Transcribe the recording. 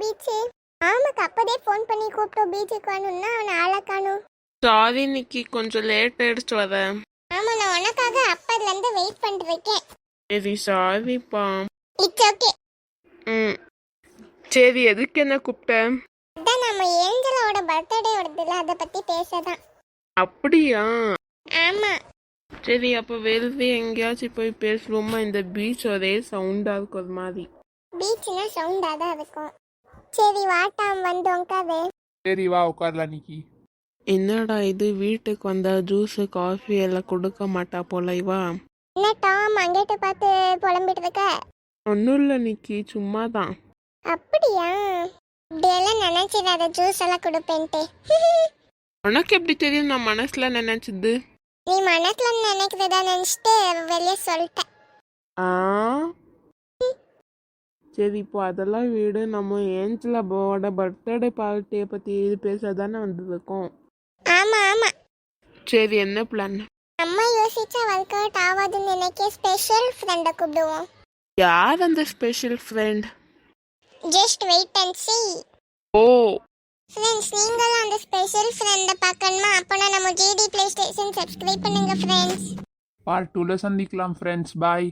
Beach? ஆமாக்கா, அப்பதே phone பண்ணி கூப்பிட்டோம் பீச்சுக்கு வரணும்னா அவனை ஆளை காணும். சாரி நிக்கி, கொஞ்சம் லேட் ஆயிடுச்சு வர. ஆமா, நான் உனக்காக அப்பதுல இருந்து வெயிட் பண்ணிட்டு இருக்கேன். சரி சாரிப்பா. It's okay. ம் சரி, எதுக்கு என்ன கூப்பிட்ட? அதான் நம்ம ஏஞ்சலோட பர்த்டே வருதுல, அதை பத்தி பேசதான். அப்படியா? ஆமா. சரி, அப்போ வெளியே எங்கேயாச்சும் போய் பேசுவோமா? இந்த பீச் ஒரே சவுண்டா இருக்கு ஒரு மாதிரி. பீச்னா சவுண்டா தான் இருக்கும். சரி வாட்டாம் வந்து உட்காரு. சரி வா உட்காரலாம் நிக்கி. என்னடா இது, வீட்டுக்கு வந்தா ஜூஸ் காஃபி எல்லாம் கொடுக்க மாட்டா போல இவா. என்ன டாம் அங்கிட்ட பார்த்து புலம்பிட்டு இருக்க? ஒன்றும் இல்லை நிக்கி, சும்மா தான். அப்படியா? இப்படியெல்லாம் நினைச்சிடாத, ஜூஸ் எல்லாம் கொடுப்பேன்ட்டு. உனக்கு எப்படி தெரியும் நான் மனசுல நினைச்சது? நீ மனசுல நினைக்கிறதா நினைச்சிட்டு வெளியே சொல்லிட்டேன். ஆ சரி, இப்போ அதெல்லாம் விடு. நம்ம ஏஞ்சலாவோட பர்த்டே பார்ட்டியை பற்றி பேச தானே வந்திருக்கோம். ஆமா ஆமா. சரி, என்ன பிளான்? அம்மா யோசிச்சா ஒர்க் அவுட் ஆகாதுன்னு நினைக்க ஸ்பெஷல் ஃப்ரெண்டை கூப்பிடுவோம். யார் அந்த special friend? Just wait and see. Oh friends, நீங்களும் அந்த ஸ்பெஷல் ஃப்ரெண்டை பார்க்கணுமா? அப்போனா நம்ம ஜிடி பிளே ஸ்டேஷன் சப்ஸ்கிரைப் பண்ணுங்க ஃப்ரெண்ட்ஸ். பார்ட் 2ல சந்திக்கலாம் ஃப்ரெண்ட்ஸ். பாய்.